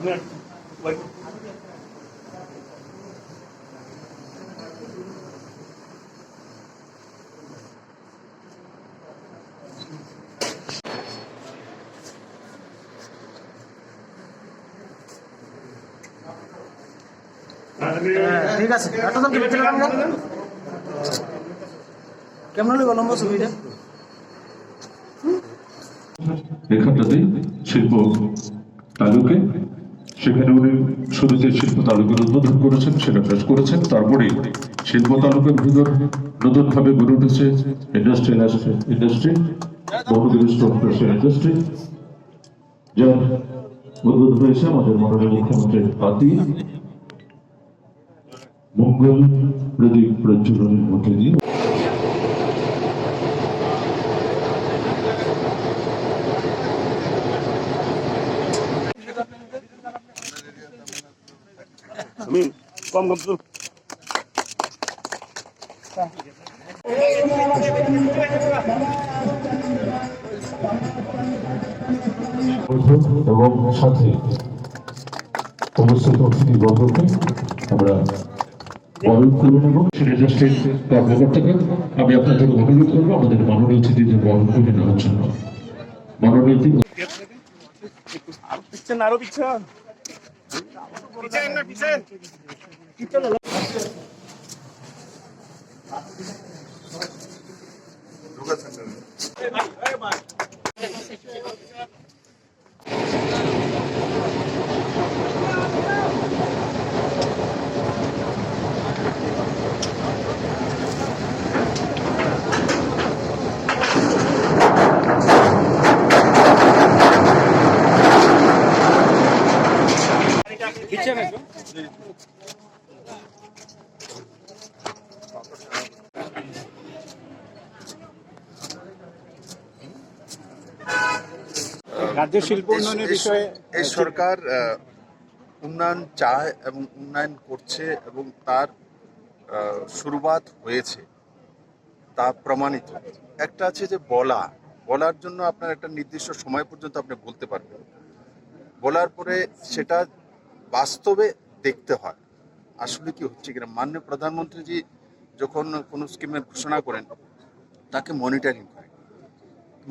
ঠিক আছে এতজনকে বেঁচে গেলাম না কেমন হলে লম্বা ছবিটা এখানটাতে শিল্প তালুকে সেখানে উনি শুরুতে শিল্প তালুকের উদ্বোধন করেছেন, সেটা পেশ করেছেন। তারপরে শিল্প তালুকের ভিতর নতুন ভাবে গড়ে উঠেছে ইন্ডাস্ট্রি ইন্ডাস্ট্রি, যার উদ্বোধন হয়েছে আমাদের মাননীয় মুখ্যমন্ত্রীর হাতে মঙ্গল প্রদীপ প্রজ্বলনের মধ্যে দিয়ে। আমি কম কম তো এবং সাথে অবস্থিত অতিথিবর্গকে আমরা বরণ করে নেব। ইন্ডাস্ট্রির কর্মকর্তাকে আমি আপনাদের অনুরোধ করবো আমাদের মাননীয় অতিথিদের বরণ করে নেওয়ার জন্য। মাননীয় আরো পিছন রাজ্য শিল্প উন্নয়নের বিষয়ে এই সরকার উন্নয়ন চায় এবং উন্নয়ন করছে এবং তার শুরুয়াত হয়েছে তা প্রমাণিত। একটা আছে যে বলার জন্য আপনার একটা নির্দিষ্ট সময় পর্যন্ত আপনি বলতে পারবেন, বলার পরে সেটা বাস্তবে দেখতে হয় আসলে কি হচ্ছে কিনা। মাননীয় প্রধানমন্ত্রীজি যখন কোনো স্কিমের ঘোষণা করেন তাকে মনিটরিং করে।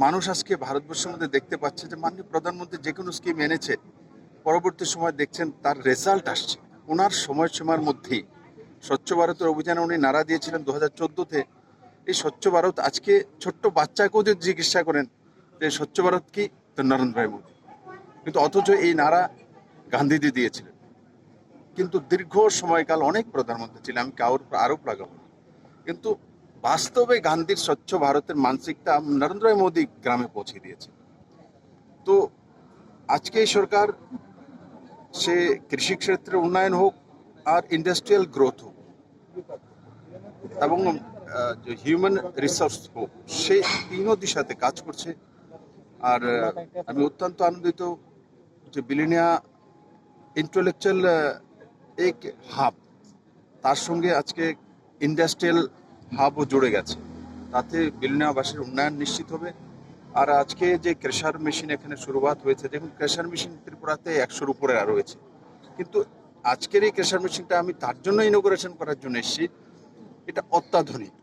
মানুষ আজকে ভারতবর্ষের মধ্যে দেখতে পাচ্ছে যে মাননীয় প্রধানমন্ত্রী যে কোনো স্কিম এনেছে, পরবর্তী সময় দেখছেন তার রেজাল্ট আসছে ওনার সময়সীমার মধ্যেই। স্বচ্ছ ভারতের অভিযানে উনি নারা দিয়েছিলেন 2014-তে। এই স্বচ্ছ ভারত আজকে ছোট্ট বাচ্চাকেও যদি জিজ্ঞাসা করেন যে স্বচ্ছ ভারত কি, তো নরেন্দ্র ভাই মোদী। কিন্তু অথচ এই নারা গান্ধীজি দিয়েছিলেন। কিন্তু দীর্ঘ সময়কাল অনেক প্রধানমন্ত্রী ছিলেন, আমি কারোর আরোপ লাগাবো না, কিন্তু বাস্তবে গান্ধীর স্বচ্ছ ভারতের মানসিকতা নরেন্দ্র মোদী গ্রামে পৌঁছে দিয়েছে। তো আজকে এই সরকার সে কৃষি ক্ষেত্রে উন্নয়ন হোক আর ইন্ডাস্ট্রিয়াল গ্রোথ হোক এবং হিউম্যান রিসোর্স হোক, সেই তিনও দিশাতে কাজ করছে। আর আমি অত্যন্ত আনন্দিত যে বিলিনিয়া ইন্টেলেকচুয়াল এক হাব, তার সঙ্গে আজকে ইন্ডাস্ট্রিয়াল হাবও জুড়ে গেছে। তাতে বিলিনিয়াবাসীর উন্নয়ন নিশ্চিত হবে। আর আজকে যে ক্রেশার মেশিন এখানে শুরুয়াত হয়েছে, দেখুন ক্রেশার মেশিন ত্রিপুরাতে 100-র উপরে রয়েছে, কিন্তু আজকের এই ক্রেশার মেশিনটা আমি তার জন্য ইনোগ্রেশন করার জন্য এসেছি। এটা অত্যাধুনিক,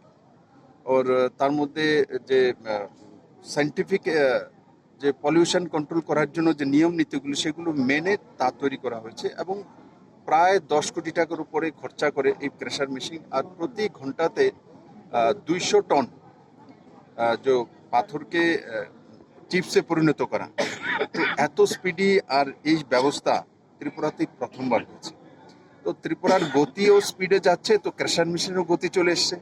ওর তার মধ্যে যে সায়েন্টিফিক যে পলিউশন কন্ট্রোল করার জন্য যে নিয়ম নীতিগুলো সেগুলো মেনে তা তৈরি করা হয়েছে এবং প্রায় 10 কোটি টাকার উপরে খরচা করে এই ক্রেশার মেশিন। আর প্রতি ঘন্টাতে 200 টন যে পাথরকে চিপসে পরিণত করা, তো এত স্পিডি আর এই ব্যবস্থা ত্রিপুরাতেই প্রথমবার হয়েছে। তো ত্রিপুরার গতিও স্পিডে যাচ্ছে, তো ক্রেশার মেশিনেরও গতি চলে এসছে।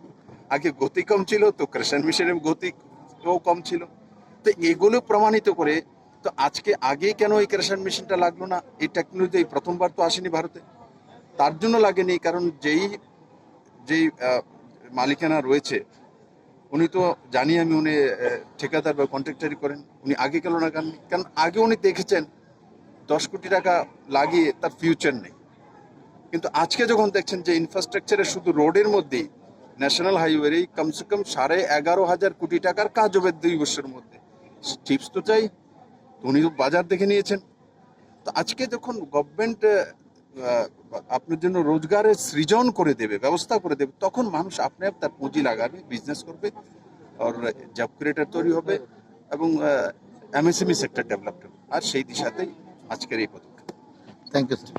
আগে গতি কম ছিল, তো ক্রেশার মেশিনের গতিও কম ছিল। তো এগুলো প্রমাণিত করে তো আগে কেন এই ক্রেশার মেশিনটা লাগলো না, এই টেকনোলজি এই প্রথমবার তো আসেনি ভারতে। তার জন্য লাগেনি কারণ যেই মালিকানা রয়েছে উনি তো জানি আমি, উনি ঠিকাদার বা কন্ট্রাক্টারি করেন, উনি আগে কেন না কারণ আগে উনি দেখেছেন 10 কোটি টাকা লাগিয়ে তার ফিউচার নেই। কিন্তু আজকে যখন দেখছেন যে ইনফ্রাস্ট্রাকচারে শুধু রোডের মধ্যেই ন্যাশনাল হাইওয়েরই কমসে কম 11,500 কোটি টাকার কাজ হবে 2 বছরের মধ্যে। চিপস তো চাই, উনি তো বাজার দেখে নিয়েছেন। তো আজকে যখন গভর্নমেন্ট আপনার জন্য রোজগারের সৃজন করে দেবে, ব্যবস্থা করে দেবে, তখন মানুষ আপনি আপ তার পুঁজি লাগাবে, বিজনেস করবে, আর জব ক্রিয়েটার তৈরি হবে এবং এমএসএমই সেক্টর ডেভেলপ হবে। আর সেই দিশাতেই আজকের এই পদক্ষেপ। Thank you sir.